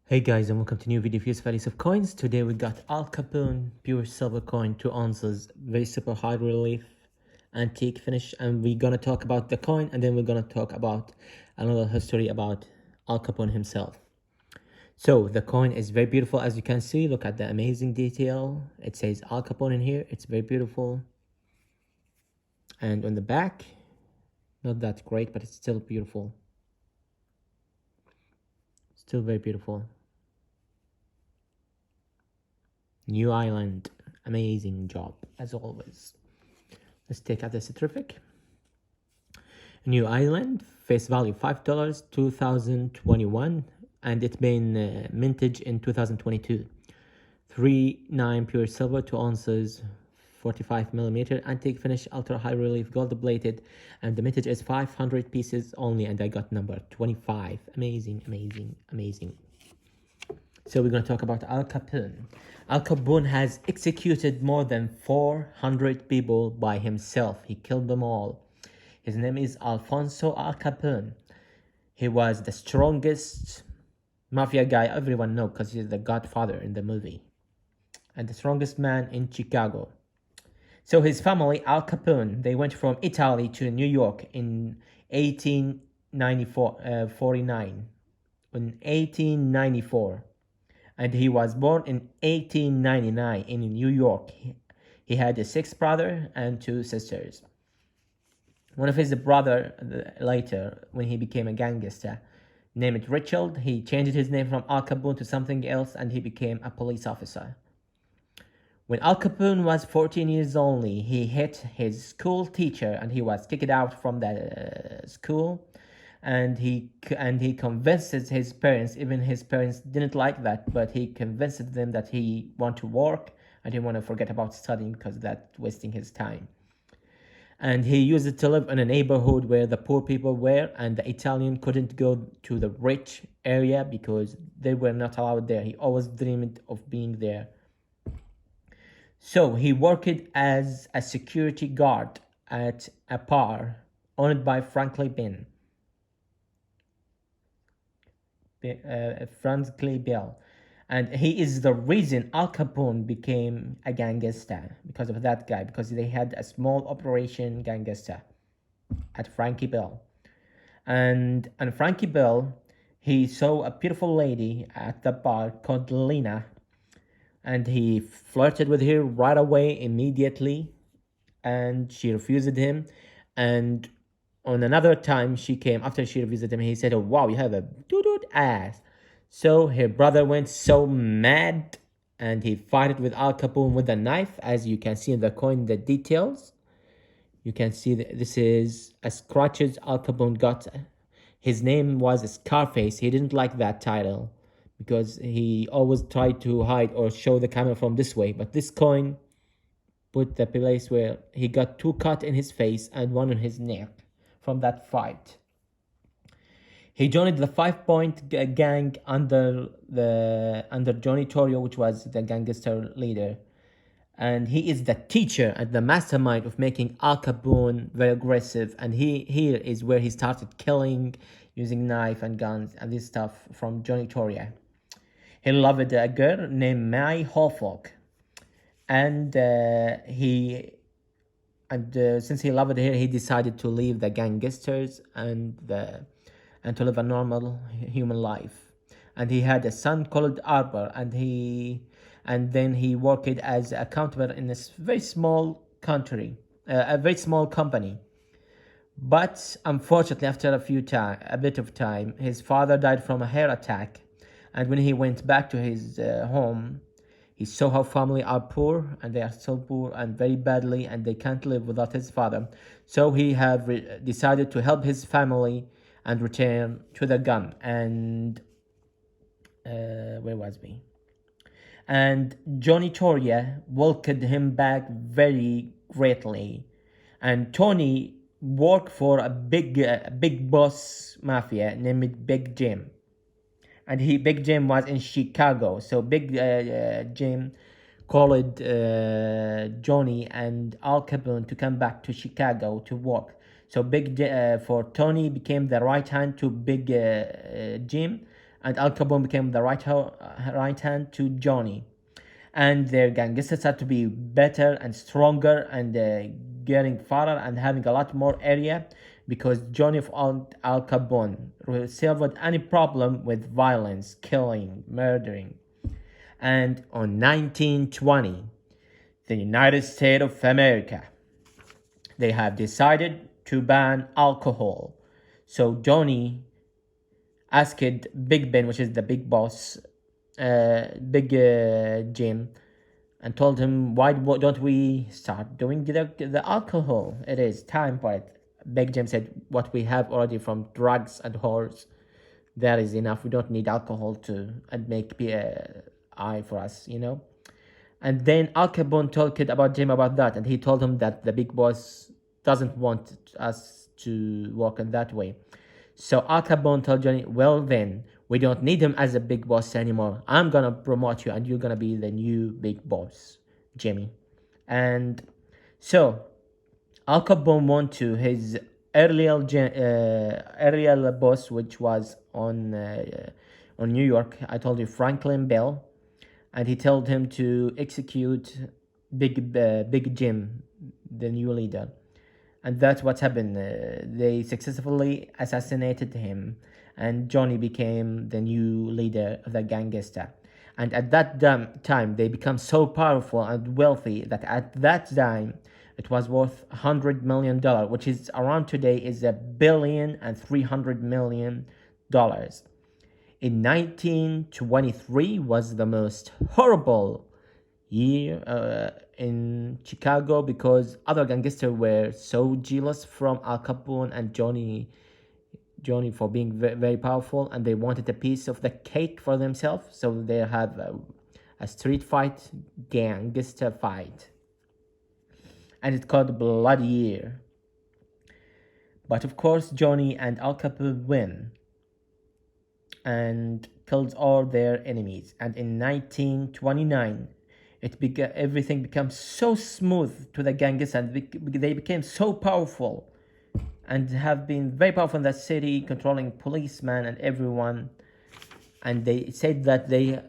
Hey guys, and welcome to new video views values of coins. Today we got Al Capone pure silver coin, 2 ounces, very super high relief, antique finish, and we're gonna talk about the coin, and then we're gonna talk about another history about Al Capone himself. So the coin is very beautiful, as you can see. Look at the amazing detail. It says Al Capone in here. It's very beautiful, and on the back, not that great, but it's still beautiful. Still very beautiful. New Island, amazing job as always. Let's take out the certificate. New Island, face value $5, 2021, and it's been minted in 2022. 3.9 pure silver, 2 ounces, 45 millimeter, antique finish, ultra high relief, gold plated, and the mintage is 500 pieces only, and I got number 25. Amazing, amazing, amazing. So we're going to talk about Al Capone. Al Capone has executed more than 400 people by himself. He killed them all. His name is Alfonso Al Capone. He was the strongest mafia guy everyone knows because he's the godfather in the movie. And the strongest man in Chicago. So his family, Al Capone, they went from Italy to New York in 1894. And he was born in 1899 in New York. He had a 6th brother and 2 sisters. One of his brother later, when he became a gangster, named Richard, he changed his name from Al Capone to something else, and he became a police officer. When Al Capone was 14 years old, he hit his school teacher, and he was kicked out from the school. And he convinced his parents, even his parents didn't like that, but he convinced them that he want to work and he want to forget about studying because that's wasting his time. And he used to live in a neighborhood where the poor people were, and the Italian couldn't go to the rich area because they were not allowed there. He always dreamed of being there. So he worked as a security guard at a bar owned by Franklin Bell, and he is the reason Al Capone became a gangster, because of that guy, because they had a small operation gangster at Frankie Bell, and Frankie Bell, he saw a beautiful lady at the bar called Lena, and he flirted with her right away immediately, and she refused him. And on another time she came after she refused him, he said, "Oh wow, you have a doo-doo ass." So her brother went so mad, and he fought with Al Capone with a knife, as you can see in the coin, the details. You can see that this is a scratches Al Capone got. His name was Scarface. He didn't like that title because he always tried to hide or show the camera from this way. But this coin put the place where he got 2 cuts in his face and 1 on his neck from that fight. He joined the 5-Point gang under Johnny Torrio, which was the gangster leader. And he is the teacher and the mastermind of making Al Capone very aggressive. And here is where he started killing using knife and guns and this stuff from Johnny Torrio. He loved a girl named May Holfolk. And since he loved her, he decided to leave the gangsters and to live a normal human life. And he had a son called Arbor, and then he worked as a counterfeit in this very small a very small company. But unfortunately, after a bit of time, his father died from a heart attack. And when he went back to his home, he saw how family are poor, and they are so poor and very badly, and they can't live without his father. So he decided to help his family and return to the gun. And where was we? And Johnny Torrio welcomed him back very greatly. And Tony worked for a big boss mafia named Big Jim. And Big Jim was in Chicago. So Big Jim called Johnny and Al Capone to come back to Chicago to work. So for Tony became the right hand to Big Jim, and Al Capone became the right hand to Johnny. And their gangsters had to be better and stronger and getting farther and having a lot more area because Johnny of Al Capone solved any problem with violence, killing, murdering. And on 1920, the United States of America, they have decided to ban alcohol. So Johnny asked Big Ben, which is the big boss, Big Jim, and told him, why don't we start doing the alcohol? It is time for it. Big Jim said, what we have already from drugs and whores, that is enough. We don't need alcohol to and make eye for us, you know. And then Al Capone told Kid about Jim about that, and he told him that the big boss doesn't want us to walk in that way. So Al Capone told Johnny, well then, we don't need him as a big boss anymore. I'm gonna promote you and you're gonna be the new big boss, Jimmy. And so Al Capone went to his earlier boss, which was on New York. I told you, Franklin Bell, and he told him to execute Big Jim, the new leader. And that's what happened. They successfully assassinated him, and Johnny became the new leader of the gangster. And at that time, they become so powerful and wealthy that at that time, it was worth $100 million, which is around today is $1,300,000,000. In 1923 was the most horrible year in Chicago because other gangsters were so jealous from Al Capone and Johnny for being very powerful, and they wanted a piece of the cake for themselves. So they had a street fight, gangster fight, and it's called Blood Year. But of course, Johnny and Al Capone win and killed all their enemies. And in 1929, everything becomes so smooth to the gangsters, and they became so powerful and have been very powerful in that city, controlling policemen and everyone. And they said that they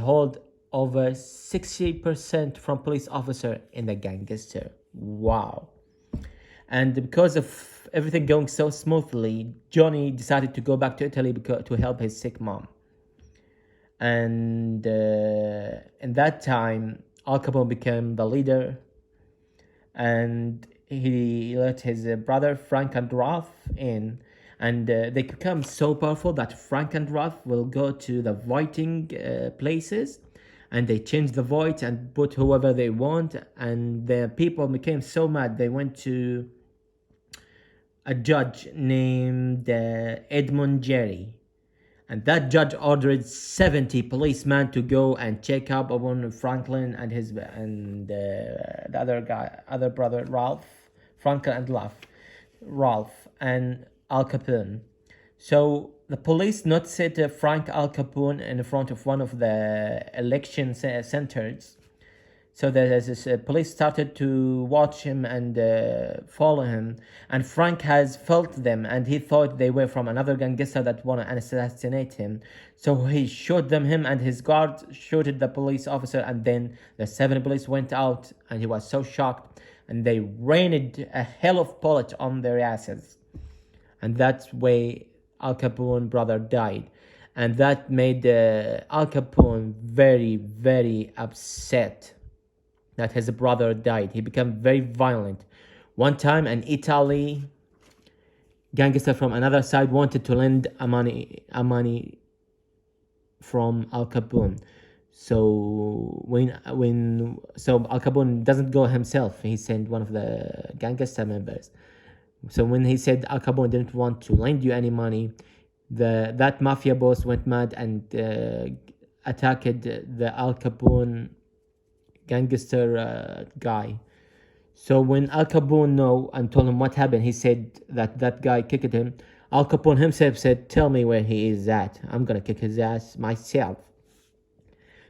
hold over 60% from police officer in the gangster. Wow. And because of everything going so smoothly, Johnny decided to go back to Italy to help his sick mom. And in that time, Al Capone became the leader, and he let his brother Frank and Ralph in, and they become so powerful that Frank and Ralph will go to the voting places, and they change the vote and put whoever they want, and the people became so mad they went to a judge named Edmund Jerry, and that judge ordered 70 policemen to go and check up on Franklin and the other brother Ralph, Franklin and Ralph and Al Capone. So the police not set Frank Al Capone in front of one of the election centers. So this police started to watch him and follow him, and Frank has felt them, and he thought they were from another gangster that wanted to assassinate him. So he shot him and his guard shot the police officer, and then the 7 police went out, and he was so shocked, and they rained a hell of bullets on their asses, and that's way Al Capone brother died. And that made Al Capone very, very upset that his brother died. He became very violent. One time, an Italy gangster from another side wanted to lend a money from Al Capone. So so Al Capone doesn't go himself. He sent one of the gangster members. So when he said Al Capone didn't want to lend you any money, that mafia boss went mad and attacked the Al Capone gangster guy. So when Al Capone know and told him what happened, he said that guy kicked him. Al Capone himself said, tell me where he is at. I'm gonna kick his ass myself.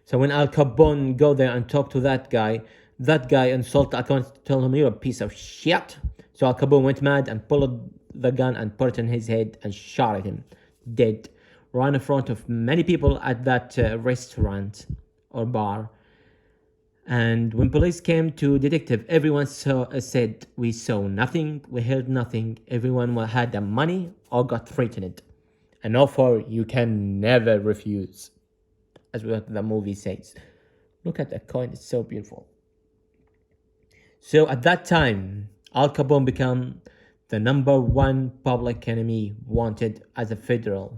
So when Al Capone go there and talk to that guy insulted Al Capone, tell him you're a piece of shit. So Al Capone went mad and pulled the gun and put it in his head and shot at him dead right in front of many people at that restaurant or bar. And when police came to detective, everyone said, we saw nothing, we heard nothing. Everyone had the money or got threatened. An offer you can never refuse, as what the movie says. Look at that coin, it's so beautiful. So at that time, Al Capone became the number one public enemy wanted as a federal.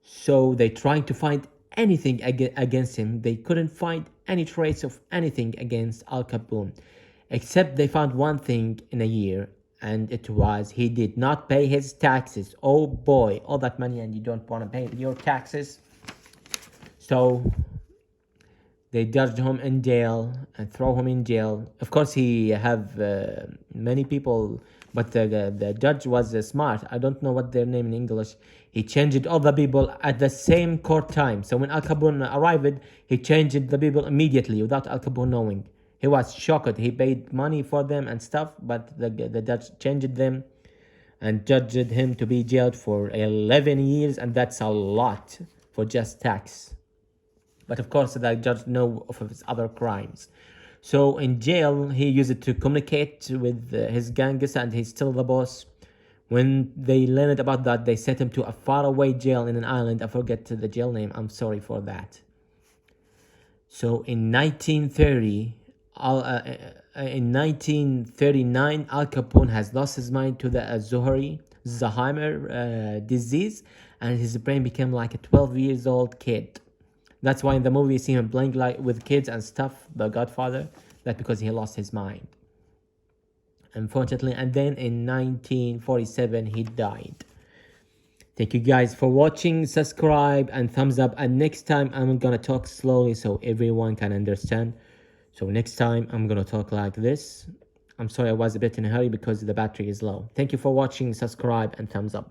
So they tried to find anything against him. They couldn't find any trace of anything against Al Capone, except they found one thing in a year, and it was he did not pay his taxes. Oh boy, all that money and you don't want to pay your taxes. So they judged him in jail and throw him in jail. Of course, he have many people, but the judge was smart. I don't know what their name in English. He changed all the people at the same court time. So when Al Capone arrived, he changed the people immediately without Al Capone knowing. He was shocked. He paid money for them and stuff, but the judge changed them and judged him to be jailed for 11 years, and that's a lot for just tax. But of course, the judge know of his other crimes. So in jail, he used it to communicate with his gangs, and he's still the boss. When they learned about that, they sent him to a faraway jail in an island. I forget the jail name. I'm sorry for that. So in 1930, in 1939, Al Capone has lost his mind to the Alzheimer disease, and his brain became like a 12 years old kid. That's why in the movie you see him playing like with kids and stuff, The Godfather. That's because he lost his mind, unfortunately. And then in 1947 he died. Thank you guys for watching. Subscribe and thumbs up. And next time I'm gonna talk slowly so everyone can understand. So next time I'm gonna talk like this. I'm sorry I was a bit in a hurry because the battery is low. Thank you for watching. Subscribe and thumbs up.